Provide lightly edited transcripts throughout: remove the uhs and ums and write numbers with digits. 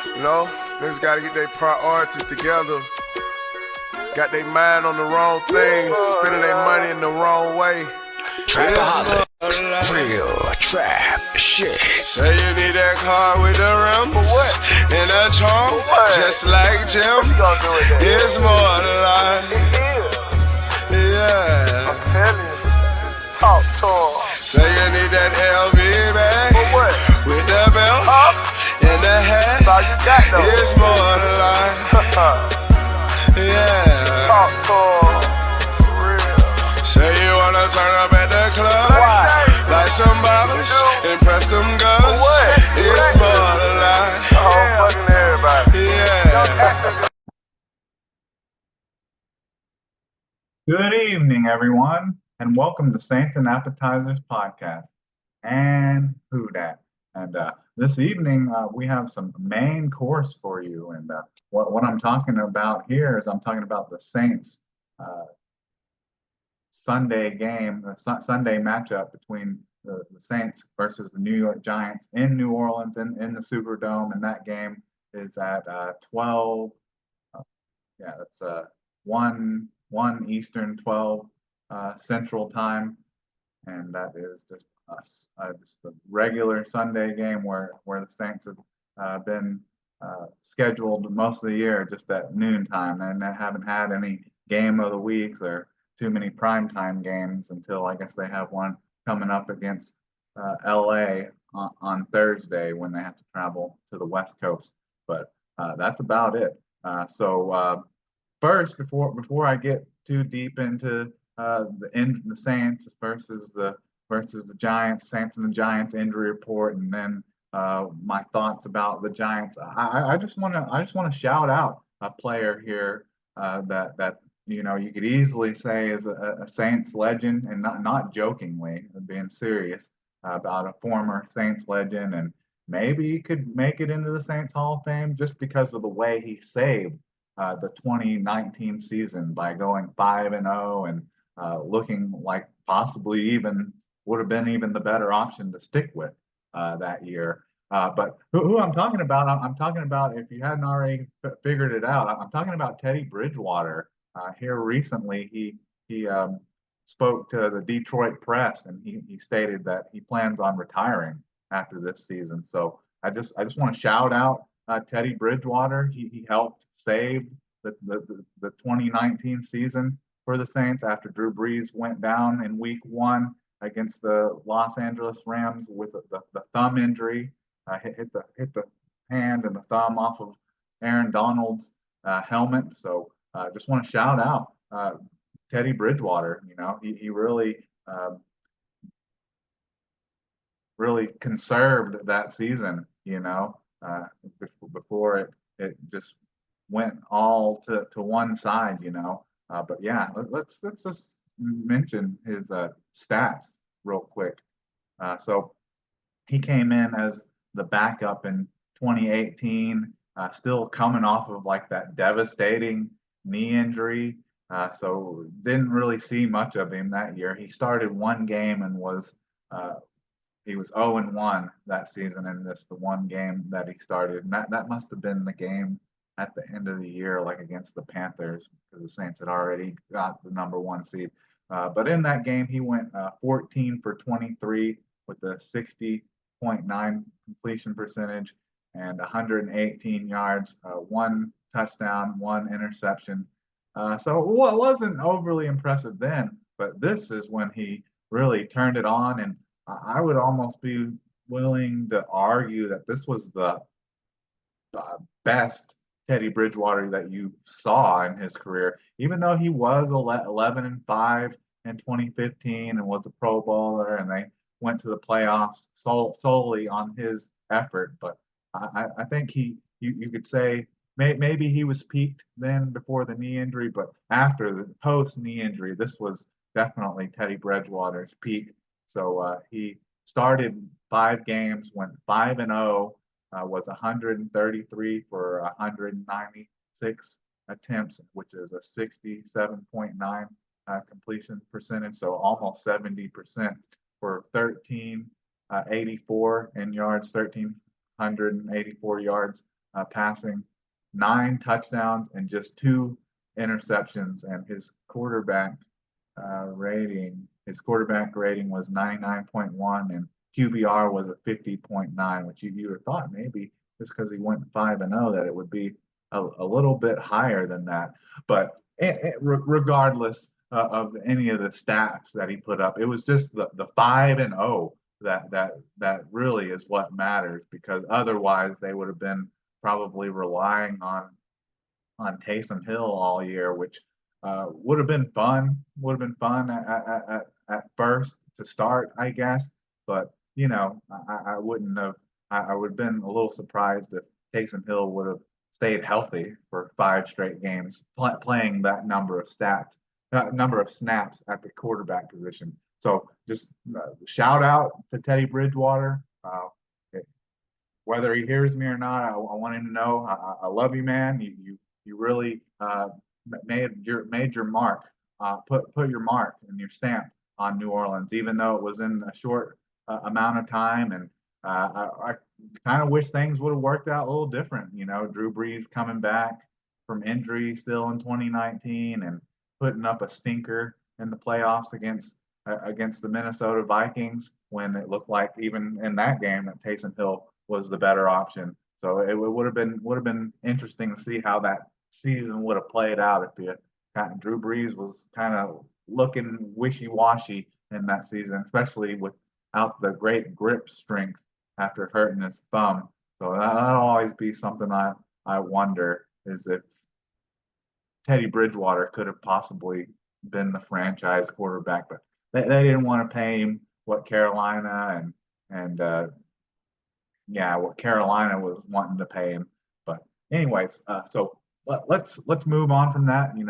You know, niggas gotta get their priorities together. Got their mind on the wrong things, spending their money in the wrong way. Trapaholic, real trap shit. Say you need that car with the rims and a trunk, just like Jim. It's more to life. Yeah. I'm telling you. Talk to him. Say you need that LV bag with the belt and the hat. That's all you got though. It's more to life. Yeah. Talk to him. Real. Say you wanna turn up at the club, buy some bottles, impress them girls. It's more to life. Fucking everybody. Yeah. Good evening, everyone, and welcome to Saints and Appetizers podcast. And who dat? And this evening we have some main course for you. And what I'm talking about here is I'm talking about the Saints Sunday game, Sunday matchup between the Saints versus the New York Giants in New Orleans in the Superdome. And that game is at 12. That's 1 Eastern, 12 Central Time, and that is just just a regular Sunday game where the Saints have been scheduled most of the year just at noontime, and they haven't had any game of the weeks or too many primetime games until I guess they have one coming up against LA on Thursday when they have to travel to the West Coast. But that's about it. First, before I get too deep into the Saints versus the Giants, Saints and the Giants injury report, and then my thoughts about the Giants, I just want to shout out a player here that you could easily say is a Saints legend, and not jokingly, being serious about a former Saints legend, and maybe he could make it into the Saints Hall of Fame just because of the way he saved the 2019 season by going 5-0 and looking like possibly even would have been even the better option to stick with that year. But who I'm talking about, I'm talking about, if you hadn't already figured it out, I'm talking about Teddy Bridgewater. Here recently, he spoke to the Detroit press, and he stated that he plans on retiring after this season. So I just want to shout out Teddy Bridgewater. He helped save the 2019 season for the Saints after Drew Brees went down in week 1 against the Los Angeles Rams with the thumb injury. Hit the hand and the thumb off of Aaron Donald's helmet. So just want to shout out Teddy Bridgewater. He really really conserved that season. Before it just went all to one side. But yeah, let's just mention his stats real quick. So he came in as the backup in 2018, still coming off of like that devastating knee injury. So didn't really see much of him that year. He started one game and he was 0-1 that season in the one game that he started. And that must have been the game at the end of the year, like against the Panthers, because the Saints had already got the number 1 seed. But in that game, he went 14 for 23 with a 60.9 completion percentage and 118 yards, 1 touchdown, 1 interception. So it wasn't overly impressive then, but this is when he really turned it on. And I would almost be willing to argue that this was the best Teddy Bridgewater that you saw in his career, even though he was 11-5 in 2015 and was a Pro Bowler, and they went to the playoffs solely on his effort. But I think you could say maybe he was peaked then before the knee injury, but after the post knee injury, this was definitely Teddy Bridgewater's peak. So he started 5 games, went 5-0. Was 133 for 196 attempts, which is a 67.9 completion percentage, so almost 70% for 1384 in yards, 1,384 yards, passing, 9 touchdowns and just 2 interceptions, and his quarterback rating was 99.1, and QBR was a 50.9, which you would have thought maybe just because he went 5-0 that it would be a little bit higher than that. But regardless of any of the stats that he put up, it was just the 5-0 that really is what matters, because otherwise they would have been probably relying on Taysom Hill all year, which would have been fun. Would have been fun at first to start, I guess. But I wouldn't have. I would have been a little surprised if Taysom Hill would have stayed healthy for 5 straight games, playing that number of snaps at the quarterback position. So just shout out to Teddy Bridgewater. Whether he hears me or not, I want him to know I love you, man. You really made your mark, put your mark and your stamp on New Orleans, even though it was in a short amount of time. And I kind of wish things would have worked out a little different. Drew Brees coming back from injury still in 2019 and putting up a stinker in the playoffs against the Minnesota Vikings, when it looked like even in that game that Taysom Hill was the better option. So it would have been interesting to see how that season would have played out if Drew Brees was kind of looking wishy-washy in that season, especially without the great grip strength after hurting his thumb. So that'll always be something I wonder, is if Teddy Bridgewater could have possibly been the franchise quarterback, but they didn't want to pay him what Carolina and what Carolina was wanting to pay him. But anyways, so let's move on from that. You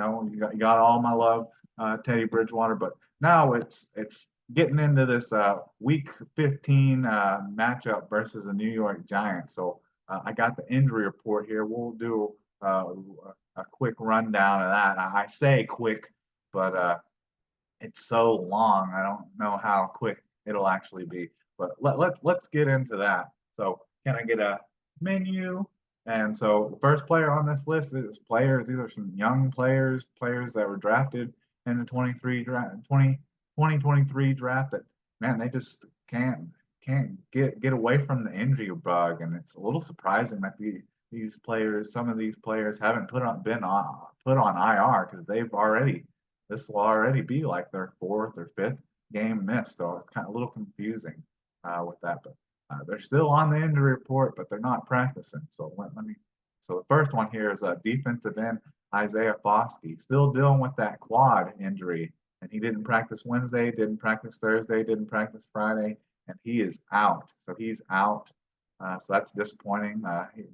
got all my love, Teddy Bridgewater, but now it's getting into this week 15 matchup versus the New York Giants. So I got the injury report here. We'll do a quick rundown of that. I say quick, but it's so long. I don't know how quick it'll actually be. But let's get into that. So can I get a menu? And so the first player on this list is players. These are some young players that were drafted in the 2023 draft that, man, they just can't get away from the injury bug. And it's a little surprising that some of these players haven't put on IR, because this will already be like their 4th or 5th game missed. So it's kind of a little confusing with that. But they're still on the injury report, but they're not practicing. So So the first one here is defensive end Isaiah Foskey, still dealing with that quad injury, and he didn't practice Wednesday, didn't practice Thursday, didn't practice Friday, and he is out. So he's out. So that's disappointing.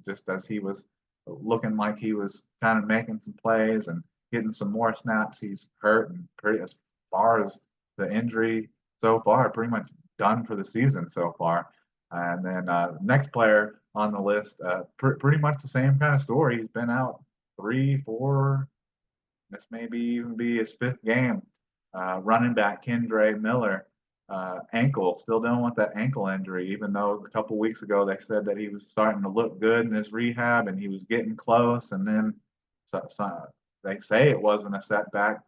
Just as he was looking like he was kind of making some plays and getting some more snaps, he's hurt, and as far as the injury so far, pretty much done for the season so far. And then next player on the list, pretty much the same kind of story. He's been out 3, 4. This may even be his 5th game. Running back Kendre Miller, ankle, still dealing with that ankle injury, even though a couple weeks ago they said that he was starting to look good in his rehab and he was getting close. And then they say it wasn't a setback,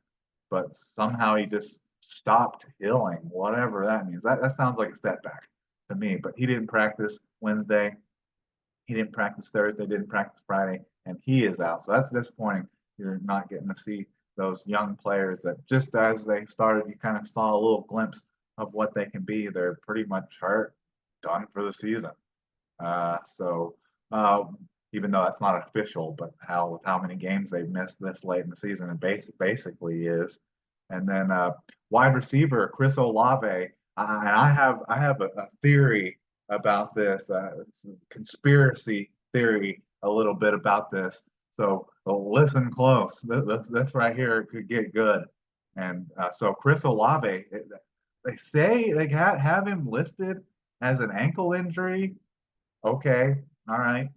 but somehow he just stopped healing, whatever that means. That sounds like a setback to me. But he didn't practice Wednesday, he didn't practice Thursday, didn't practice Friday, and he is out. So that's disappointing. You're not getting to see those young players that just as they started, you kind of saw a little glimpse of what they can be. They're pretty much hurt, done for the season. Even though that's not official, but with how many games they've missed this late in the season, it basically is. And then wide receiver Chris Olave. I have a theory about this, conspiracy theory a little bit about this. So listen close. This right here could get good. And so Chris Olave, they say they have him listed as an ankle injury. Okay, all right.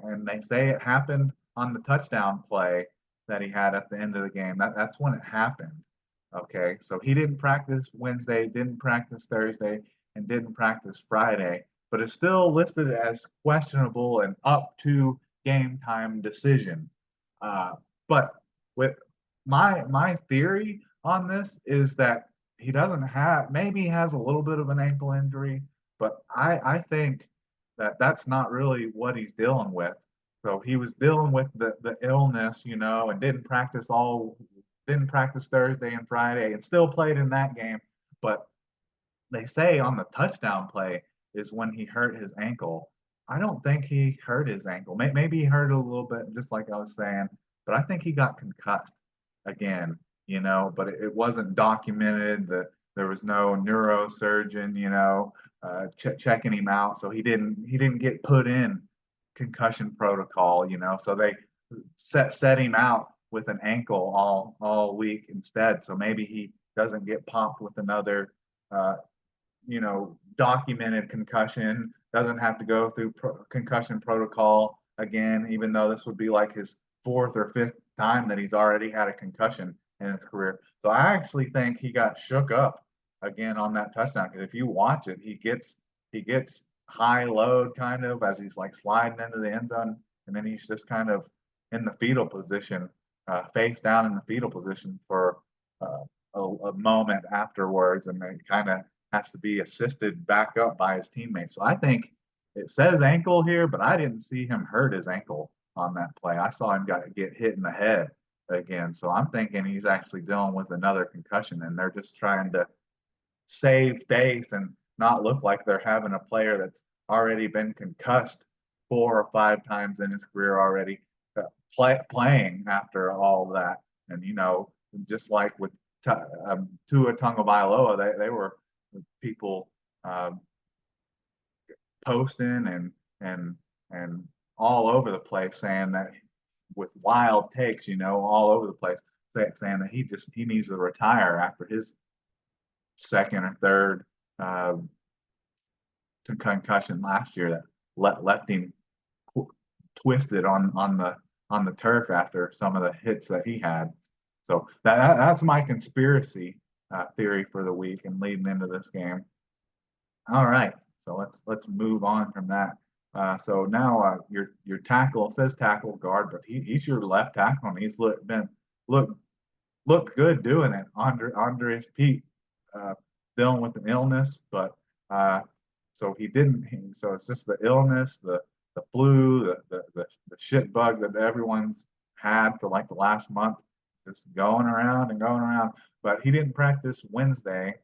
And they say it happened on the touchdown play that he had at the end of the game. That's when it happened. Okay, so he didn't practice Wednesday, didn't practice Thursday, and didn't practice Friday. but it's still listed as questionable and up to game time decision. Uh, but with my theory on this is that he doesn't have, maybe he has a little bit of an ankle injury, but I think that that's not really what he's dealing with. So he was dealing with the illness, and didn't practice Thursday and Friday and still played in that game. But they say on the touchdown play is when he hurt his ankle. I don't think he hurt his ankle. Maybe he hurt it a little bit, just like I was saying, but I think he got concussed again, but it wasn't documented that there was no neurosurgeon, checking him out. So he didn't get put in concussion protocol, so they set him out with an ankle all week instead. So maybe he doesn't get popped with another uh, documented concussion, doesn't have to go through concussion protocol again, even though this would be like his fourth or fifth time that he's already had a concussion in his career. So I actually think he got shook up again on that touchdown because if you watch it, he gets high load kind of as he's like sliding into the end zone, and then he's just kind of in the fetal position, face down in the fetal position for uh, a moment afterwards, and it kind of has to be assisted back up by his teammates. So I think it says ankle here, but I didn't see him hurt his ankle on that play. I saw him get hit in the head again. So I'm thinking he's actually dealing with another concussion, and they're just trying to save face and not look like they're having a player that's already been concussed 4 or 5 times in his career already, playing after all of that. And just like with Tua Tagovailoa, they were people um, posting and all over the place saying that with wild takes, all over the place, saying that he needs to retire after his second or third uh, concussion last year that left him twisted on the turf after some of the hits that he had. So that's my conspiracy theory for the week and leading into this game. All right, so let's move on from that. So now your tackle, it says tackle guard, but he's your left tackle, and he's look looked good doing it. Andres Pete dealing with an illness, but so he didn't. So it's just the illness, the flu, the shit bug that everyone's had for like the last month, just going around and going around. But he didn't practice Wednesday,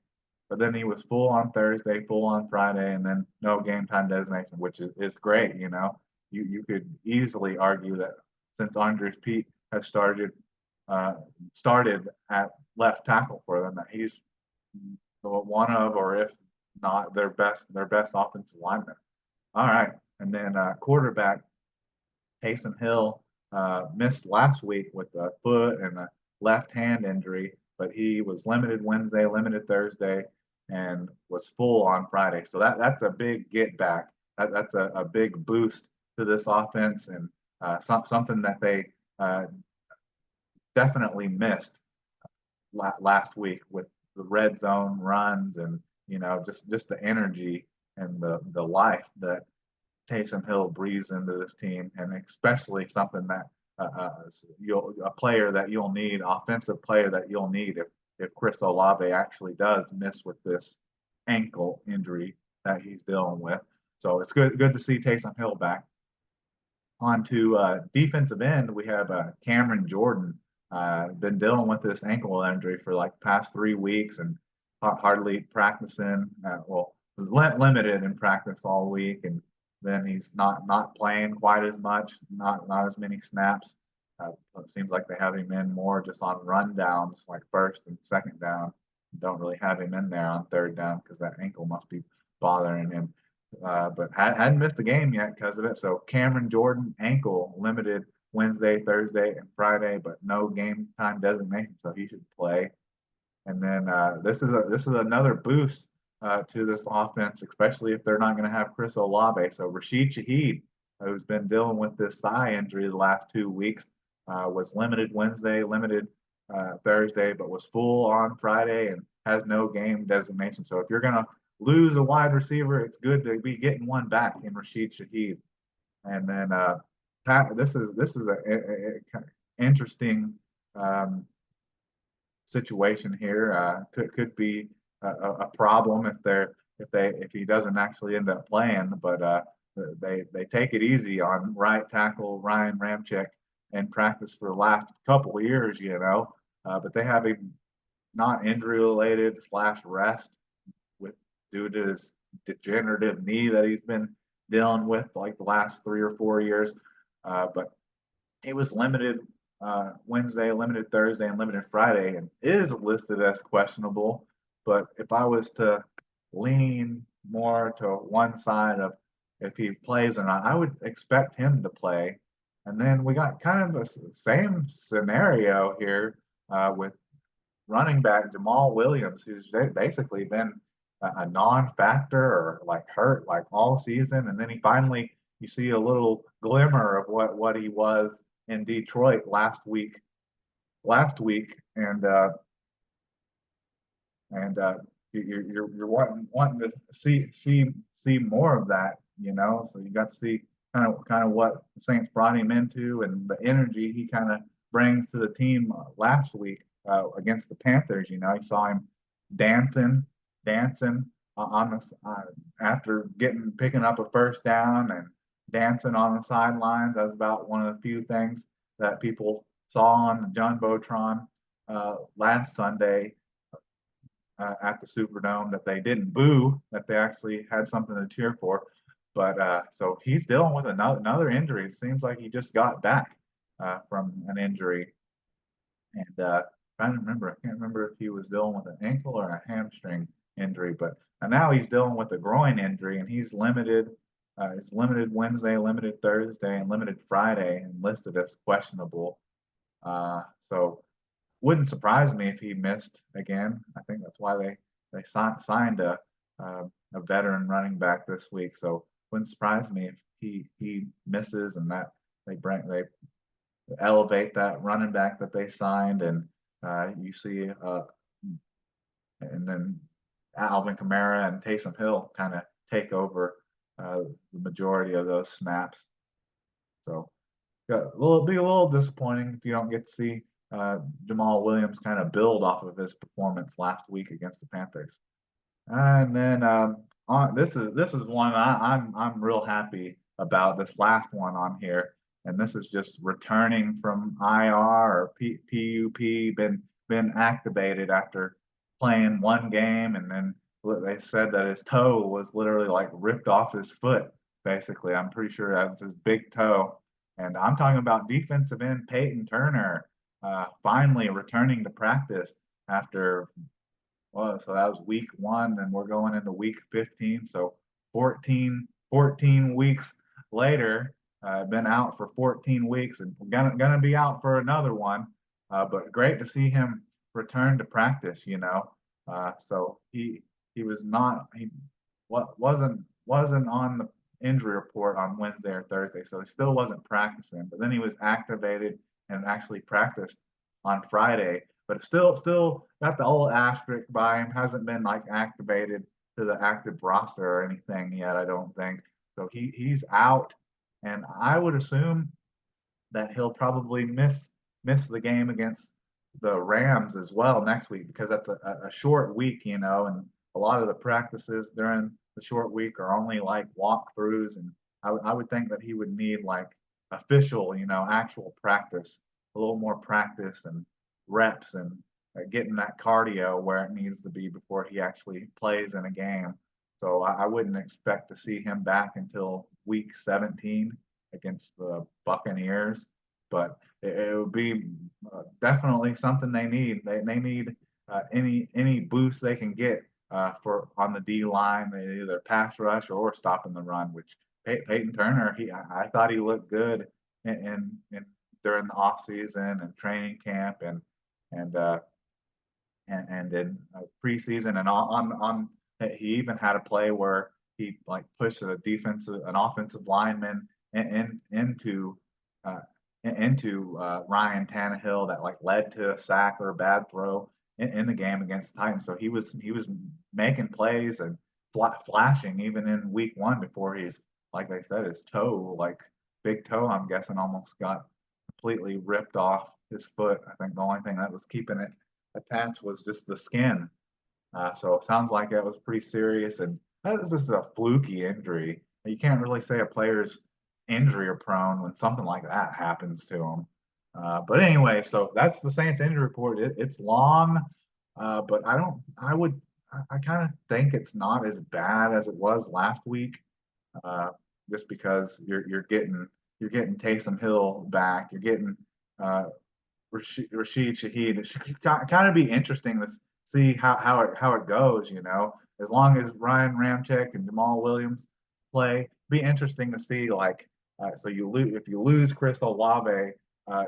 but then he was full on Thursday, full on Friday, and then no game time designation, which is great. You could easily argue that since Andres Pete has started at left tackle for them, that he's one of, or if not their best offensive lineman. All right, and then quarterback Taysom Hill missed last week with a foot and a left hand injury, but he was limited Wednesday, limited Thursday, and was full on Friday. So that's a big get back. That's a big boost to this offense, and something that they definitely missed last week with the red zone runs and just the energy and the life that Taysom Hill breathes into this team, and especially something that a player that you'll need, offensive player that you'll need if Chris Olave actually does miss with this ankle injury that he's dealing with. So it's good to see Taysom Hill back. On to defensive end, we have Cameron Jordan. Been dealing with this ankle injury for like past 3 weeks and hardly practicing. Well, was limited in practice all week, and then he's not playing quite as much, not as many snaps. It seems like they have him in more just on rundowns, like first and second down. Don't really have him in there on third down because that ankle must be bothering him. But hadn't missed a game yet because of it. So Cameron Jordan ankle limited Wednesday, Thursday, and Friday, but no game time designation, so he should play. And then this is another boost to this offense, especially if they're not going to have Chris Olave. So Rashid Shaheed, who's been dealing with this thigh injury the last 2 weeks, was limited Wednesday, limited Thursday, but was full on Friday and has no game designation. So if you're going to lose a wide receiver, it's good to be getting one back in Rashid Shaheed. And then this is a interesting um, situation here. Could be a problem if he doesn't actually end up playing. But they take it easy on right tackle Ryan Ramczyk in practice for the last couple of years, but they have a not injury related slash rest with due to his degenerative knee that he's been dealing with like the last 3 or 4 years. But he was limited Wednesday, limited Thursday, and limited Friday, and is listed as questionable. But if I was to lean more to one side of if he plays or not, I would expect him to play. And then we got kind of the same scenario here with running back Jamal Williams, who's basically been a non-factor or like hurt like all season, and then he finally you see a little glimmer of what he was in Detroit last week, and you're wanting to see more of that. So you got to see kind of what the Saints brought him into and the energy he kind of brings to the team last week against the Panthers. You saw him dancing on the after picking up a first down and dancing on the sidelines. That was about one of the few things that people saw on the John Botron last Sunday at the Superdome, that they didn't boo, that they actually had something to cheer for. But so he's dealing with another injury. It seems like he just got back from an injury, and trying to remember, I can't remember if he was dealing with an ankle or a hamstring injury, but now he's dealing with a groin injury, and he's limited. It's limited Wednesday, limited Thursday, and limited Friday, and listed as questionable. So wouldn't surprise me if he missed again. I think that's why they signed a veteran running back this week. So wouldn't surprise me if he misses, and that they elevate that running back that they signed, and you see and then Alvin Kamara and Taysom Hill kind of take over the majority of those snaps. So be a little disappointing if you don't get to see Jamal Williams kind of build off of his performance last week against the Panthers. And then this is one I'm real happy about, this last one on here, and this is just returning from IR or PUP, been activated after playing one game, and then they said that his toe was literally like ripped off his foot. Basically, I'm pretty sure that was his big toe. And I'm talking about defensive end Peyton Turner finally returning to practice after, well, so that was week 1, and we're going into week 15. So 14 weeks later, been out for 14 weeks and gonna be out for another one. But great to see him return to practice. So he wasn't on the injury report on Wednesday or Thursday, so he still wasn't practicing. But then he was activated and actually practiced on Friday. But still got the old asterisk by him. Hasn't been like activated to the active roster or anything yet, I don't think. So he's out, and I would assume that he'll probably miss the game against the Rams as well next week, because that's a short week, and a lot of the practices during the short week are only like walkthroughs, and I would think that he would need like official, actual practice, a little more practice and reps, and getting that cardio where it needs to be before he actually plays in a game. So I wouldn't expect to see him back until week 17 against the Buccaneers, but it would be definitely something they need. They need any boost they can get for on the D line, either pass rush or stopping the run. Which Peyton Turner, I thought he looked good in during the off season and training camp and in preseason, and on he even had a play where he like pushed an offensive lineman into Ryan Tannehill that like led to a sack or a bad throw in the game against the Titans. So he was making plays and flashing even in week 1 before he's, like they said, his toe, like big toe, I'm guessing, almost got completely ripped off his foot. I think the only thing that was keeping it attached was just the skin. So it sounds like it was pretty serious, and this is a fluky injury. You can't really say a player's injury or prone when something like that happens to him. But anyway, so that's the Saints injury report. It's long, but I kind of think it's not as bad as it was last week, uh, just because you're getting Taysom Hill back, you're getting uh, Rashid Shaheed. It should kind of be interesting to see how it goes. As long as Ryan Ramczyk and Jamal Williams play, be interesting to see. Like, so if you lose Chris Olave, uh,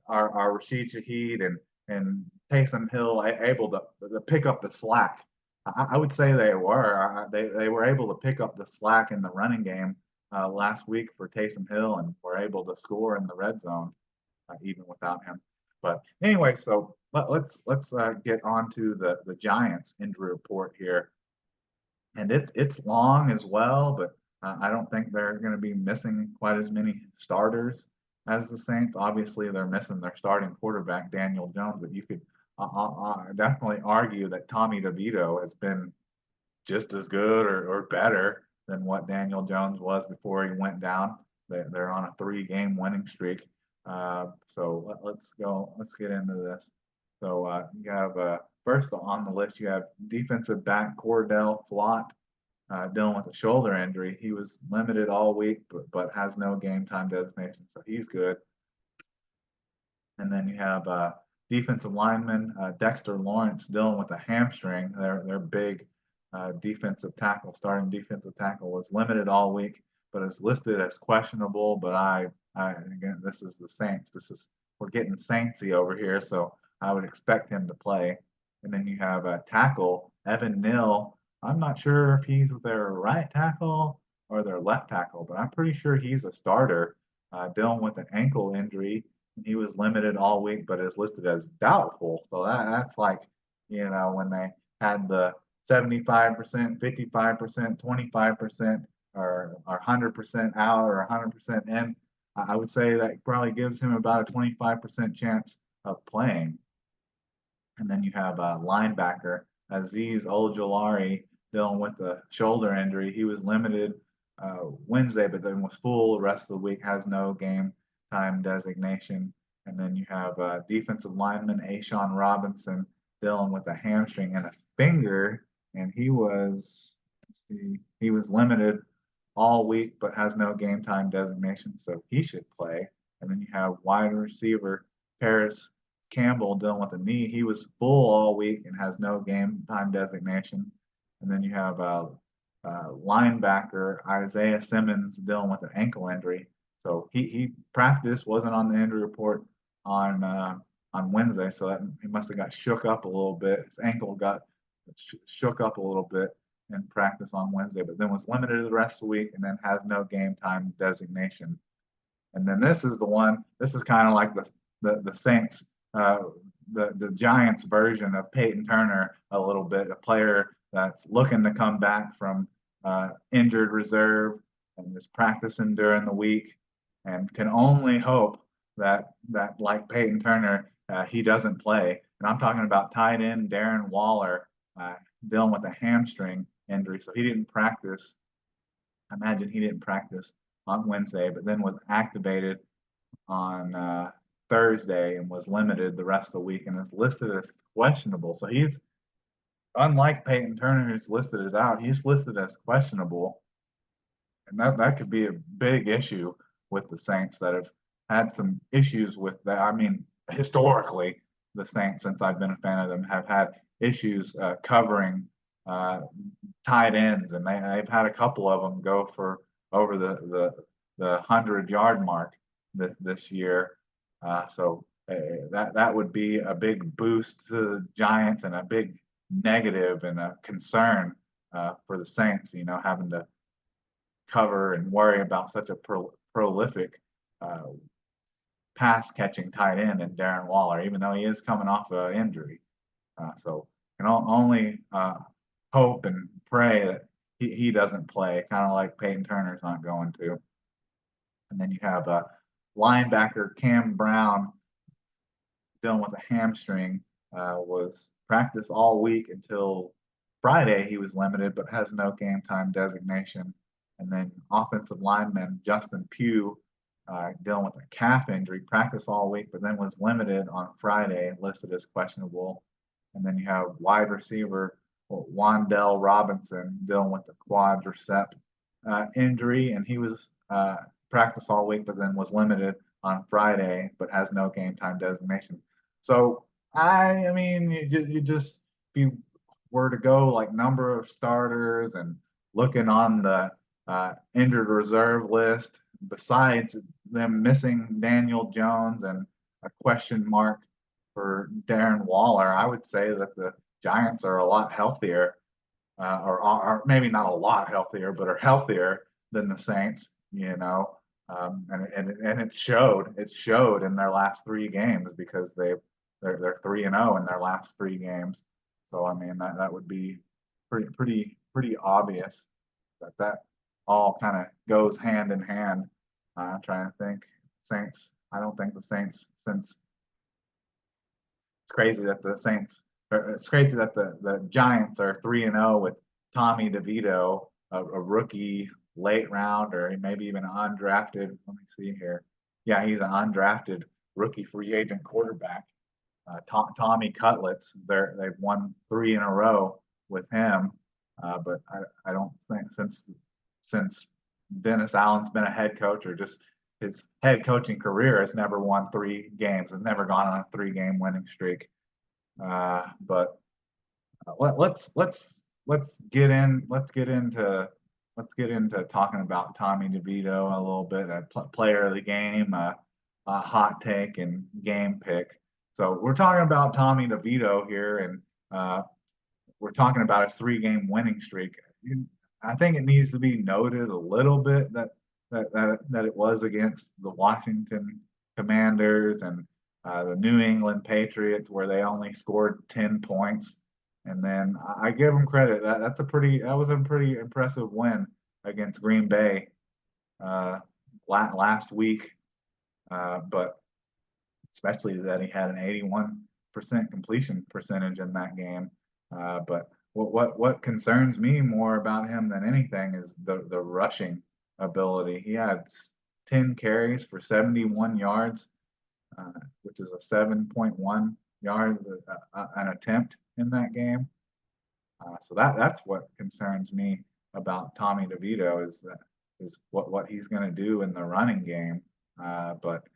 are Rashid Shaheed and Taysom Hill able to pick up the slack? I would say they were. They were able to pick up the slack in the running game last week for Taysom Hill, and were able to score in the red zone even without him. But anyway, so let's get on to the Giants injury report here, and it's long as well, but I don't think they're going to be missing quite as many starters as the Saints. Obviously, they're missing their starting quarterback Daniel Jones, but you could definitely argue that Tommy DeVito has been just as good or better than what Daniel Jones was before he went down. They're on a 3-game winning streak. So let's get into this. So you have first on the list, you have defensive back Cordell Flott dealing with a shoulder injury. He was limited all week, but has no game time designation, so he's good. And then you have defensive lineman Dexter Lawrence dealing with a hamstring. Their big starting defensive tackle, was limited all week, but is listed as questionable. But again, this is the Saints. We're getting Saintsy over here, so I would expect him to play. And then you have a tackle Evan Neal. I'm not sure if he's their right tackle or their left tackle, but I'm pretty sure he's a starter dealing with an ankle injury. And he was limited all week, but is listed as doubtful. So that's like, when they had the 75%, 55%, 25%, or 100% out or 100% in. I would say that probably gives him about a 25% chance of playing. And then you have a linebacker Azeez Ojulari dealing with a shoulder injury. He was limited Wednesday, but then was full the rest of the week, has no game time designation. And then you have defensive lineman Ashawn Robinson dealing with a hamstring and a finger, and he was limited all week, but has no game time designation, so he should play. And then you have wide receiver Paris Campbell dealing with a knee. He was full all week and has no game time designation. And then you have linebacker Isaiah Simmons dealing with an ankle injury. So he practiced, wasn't on the injury report on Wednesday, so that he must have got shook up a little bit. His ankle got shook up a little bit in practice on Wednesday, but then was limited the rest of the week and then has no game time designation. And then this is the one. This is kind of like the Saints, the Giants version of Peyton Turner a little bit. A player that's looking to come back from injured reserve and is practicing during the week, and can only hope that like Peyton Turner, he doesn't play. And I'm talking about tight end Darren Waller dealing with a hamstring injury, so he didn't practice. I imagine he didn't practice on Wednesday, but then was activated on Thursday and was limited the rest of the week and is listed as questionable. So he's, unlike Peyton Turner, who's listed as out, he's listed as questionable. And that could be a big issue with the Saints that have had some issues with that. I mean, historically, the Saints, since I've been a fan of them, have had issues covering tight ends, and they've had a couple of them go for over the 100-yard mark this year. So that would be a big boost to the Giants and a big negative and a concern for the Saints, having to cover and worry about such a prolific pass catching tight end in Darren Waller, even though he is coming off an injury. So can only hope and pray that he doesn't play, kind of like Peyton Turner's not going to. And then you have linebacker Cam Brown dealing with a hamstring. Was practiced all week until Friday. He was limited, but has no game time designation. And then offensive lineman Justin Pugh dealing with a calf injury, practiced all week, but then was limited on Friday, listed as questionable. And then you have wide receiver Wandell Robinson dealing with a quadricep injury, and he was practiced all week, but then was limited on Friday, but has no game time designation. So I mean, you just if you were to go like number of starters and looking on the injured reserve list, besides them missing Daniel Jones and a question mark for Darren Waller, I would say that the Giants are a lot healthier, or maybe not a lot healthier, but are healthier than the Saints. And it showed. It showed in their last three games because they're 3-0 in their last three games. So I mean that would be pretty obvious that all kind of goes hand in hand. I'm trying to think. Saints. I don't think the Saints, since it's crazy that the Saints. It's crazy that the Giants are 3-0 with Tommy DeVito, a rookie late rounder, maybe even an undrafted. Let me see here. Yeah, he's an undrafted rookie free agent quarterback. Tommy Cutlets. They've won three in a row with him, but I don't think since Dennis Allen's been a head coach, or just his head coaching career, has never won three games. Has never gone on a 3-game winning streak. But let's get into talking about Tommy DeVito a little bit. A player of the game, a hot take and game pick. So we're talking about Tommy DeVito here, and we're talking about a 3-game winning streak. I think it needs to be noted a little bit that it was against the Washington Commanders and the New England Patriots, where they only scored 10 points. And then I give them credit. That was a pretty impressive win against Green Bay last week. But especially that he had an 81% completion percentage in that game. But what concerns me more about him than anything is the rushing ability. He had 10 carries for 71 yards, which is a 7.1 yards an attempt in that game. So that's what concerns me about Tommy DeVito is what he's going to do in the running game. But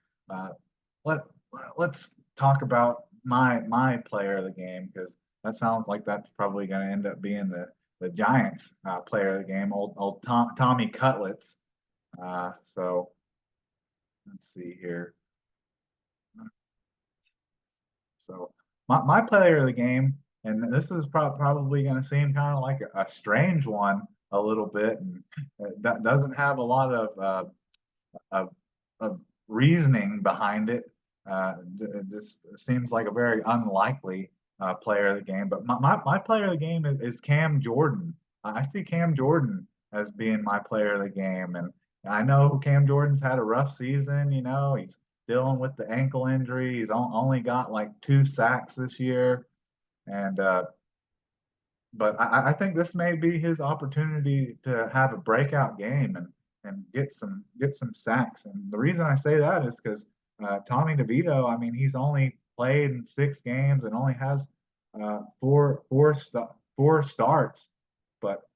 let's talk about my player of the game, because that sounds like that's probably going to end up being the Giants player of the game, old Tommy Cutlets. So let's see here. So my player of the game, and this is probably going to seem kind of like a strange one a little bit, and that doesn't have a lot of reasoning behind it. It just seems like a very unlikely player of the game. But my player of the game is Cam Jordan. I see Cam Jordan as being my player of the game, and I know Cam Jordan's had a rough season. He's dealing with the ankle injury. He's only got like 2 sacks this year, and but I think this may be his opportunity to have a breakout game and get some sacks. And the reason I say that is because Tommy DeVito, I mean, he's only played in 6 games and only has four starts, but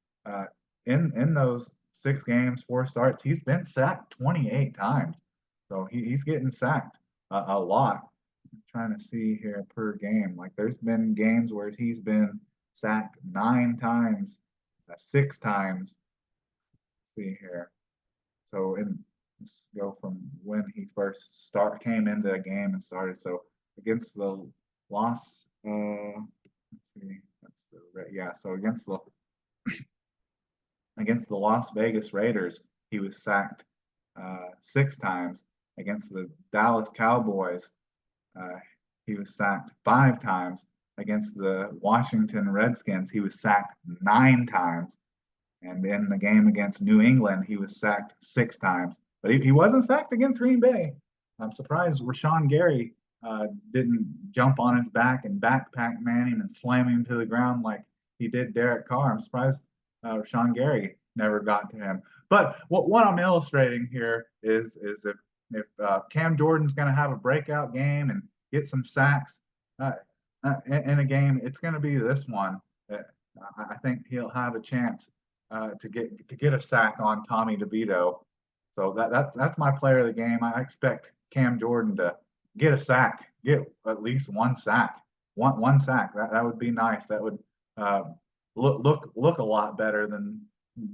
in those 6 games, 4 starts, he's been sacked 28 times. So he's getting sacked a lot. I'm trying to see here per game. Like, there's been games where he's been sacked 9 times, 6 times. Let's see here. So let's go from when he first came into the game and started. So against the let's see, So against the Las Vegas Raiders, he was sacked 6 times. Against the Dallas Cowboys, he was sacked 5 times. Against the Washington Redskins, he was sacked 9 times. And in the game against New England, he was sacked 6 times, but he wasn't sacked against Green Bay. I'm surprised Rashawn Gary didn't jump on his back and backpack Manning and slam him to the ground like he did Derek Carr. I'm surprised Rashawn Gary never got to him. But what I'm illustrating here is if Cam Jordan's going to have a breakout game and get some sacks in a game, it's going to be this one. I think he'll have a chance to get a sack on Tommy DeVito. So that's my player of the game. I expect Cam Jordan to get a sack, get at least one sack, one sack. That would be nice. That would look a lot better than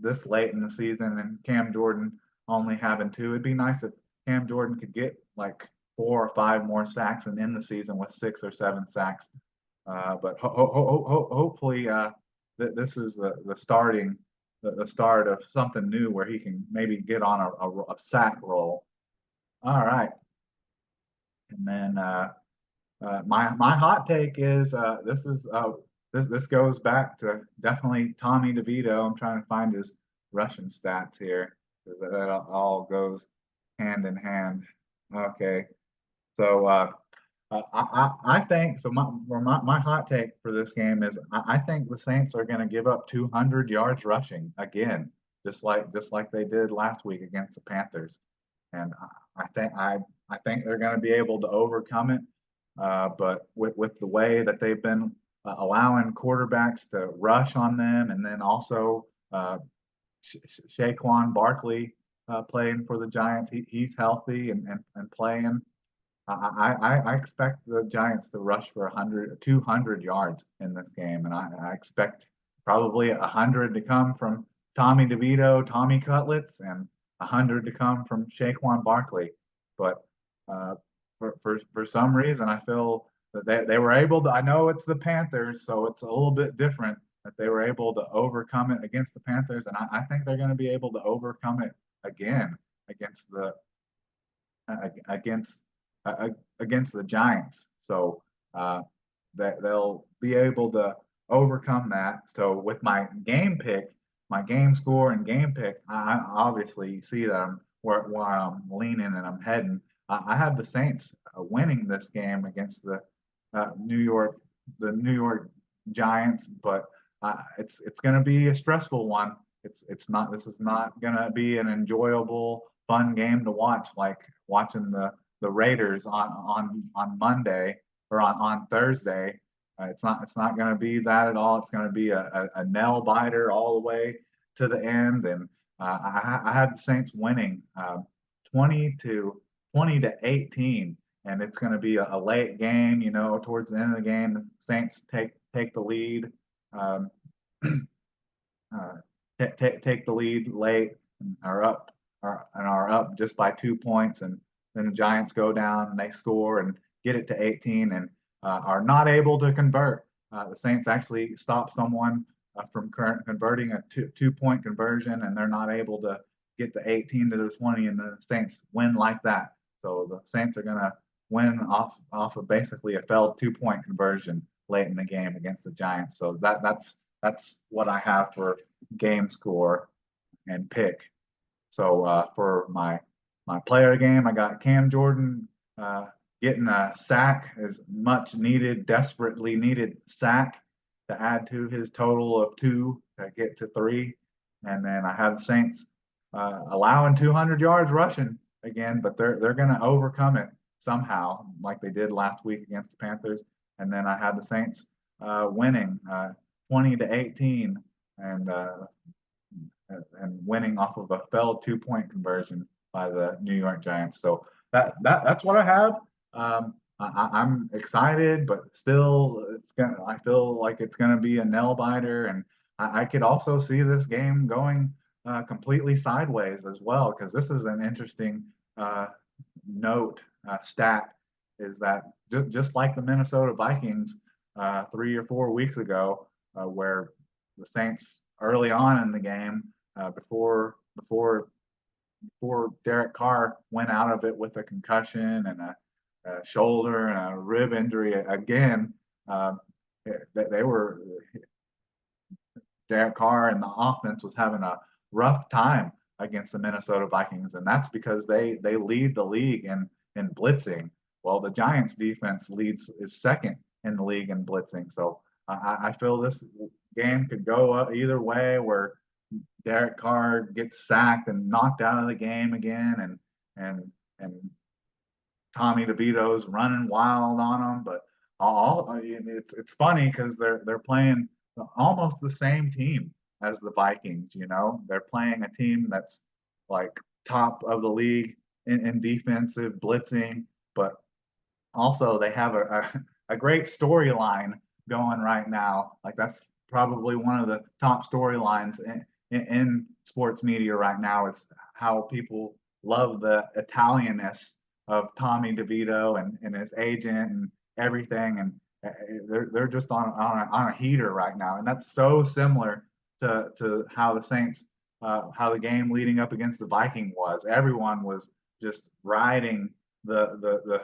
this late in the season and Cam Jordan only having 2. It'd be nice if Cam Jordan could get like 4 or 5 more sacks and end the season with 6 or 7 sacks. But hopefully this is the start of something new where he can maybe get on a sack roll. All right. And then my hot take is this goes back to definitely Tommy DeVito. I'm trying to find his rushing stats here because that all goes hand in hand. Okay, so I think so. My hot take for this game is I think the Saints are going to give up 200 yards rushing again, just like they did last week against the Panthers, and I think they're going to be able to overcome it. But with the way that they've been allowing quarterbacks to rush on them, and then also Saquon Barkley playing for the Giants, he's healthy and playing. I expect the Giants to rush for 200 yards in this game, and I expect probably 100 to come from Tommy DeVito, Tommy Cutlets, and 100 to come from Saquon Barkley. But for some reason, I feel that they were able to. I know it's the Panthers, so it's a little bit different. That they were able to overcome it against the Panthers, and I think they're going to be able to overcome it again against the against against the Giants. So that they'll be able to overcome that. So with my game pick, my game score and game pick, I obviously see that I'm where I'm leaning and I'm heading. I have the Saints winning this game against the New York Giants, but it's going to be a stressful one. It's not. This is not going to be an enjoyable, fun game to watch like watching the Raiders on Monday or on Thursday. It's not going to be that at all. It's going to be a nail biter all the way to the end. And I had the Saints winning 20-18, and it's going to be a late game. You know, towards the end of the game, the Saints take the lead. Take the lead late and are up just by 2 points, and then the Giants go down and they score and get it to 18 and are not able to convert. The Saints actually stop someone from converting a 2 point conversion, and they're not able to get the 18 to the 20, and the Saints win like that. So the Saints are going to win off of basically a failed 2 point conversion late in the game against the Giants. So that's what I have for game score and pick. So for my player game, I got Cam Jordan getting a sack, as much needed, desperately needed sack to add to his total of 2 to get to 3. And then I have the Saints allowing 200 yards rushing again, but they're going to overcome it somehow, like they did last week against the Panthers. And then I have the Saints winning 20-18 and winning off of a failed 2 point conversion by the New York Giants. So that's what I have. I'm excited, but still, I feel like it's gonna be a nail biter, and I could also see this game going completely sideways as well, because this is an interesting stat is that just like the Minnesota Vikings 3 or 4 weeks ago, where the Saints early on in the game, before Derek Carr went out of it with a concussion and a shoulder and a rib injury again, they were Derek Carr and the offense was having a rough time against the Minnesota Vikings, and that's because they lead the league in blitzing. Well, the Giants defense is second in the league in blitzing. So I feel this game could go either way, where Derek Carr gets sacked and knocked out of the game again, and Tommy DeVito's running wild on them. But it's funny because they're playing almost the same team as the Vikings. You know, they're playing a team that's like top of the league in defensive blitzing, but also they have a great storyline going right now. Like that's probably one of the top storylines in sports media right now, is how people love the Italianness of Tommy DeVito and his agent and everything. And they're just on a heater right now. And that's so similar to how the Saints, how the game leading up against the Viking was. Everyone was just riding the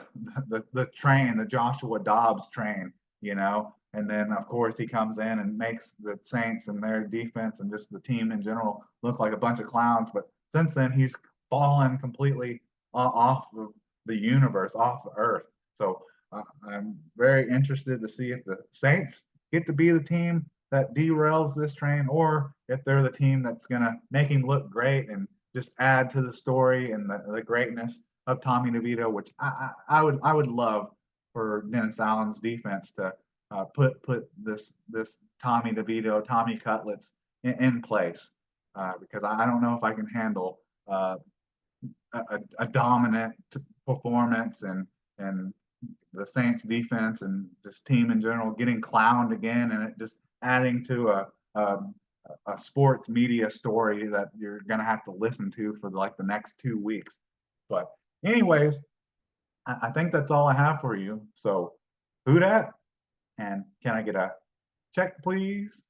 train, the Joshua Dobbs train, you know. And then of course he comes in and makes the Saints and their defense and just the team in general look like a bunch of clowns. But since then he's fallen completely off of the universe, off of Earth. So I'm very interested to see if the Saints get to be the team that derails this train, or if they're the team that's going to make him look great and just add to the story and the greatness of Tommy DeVito, which I would love for Dennis Allen's defense to put this Tommy DeVito, Tommy Cutlets in place, because I don't know if I can handle a dominant performance and the Saints defense and this team in general getting clowned again, and it just adding to a sports media story that you're going to have to listen to for like the next 2 weeks. But anyways, I think that's all I have for you. So who dat? And can I get a check, please?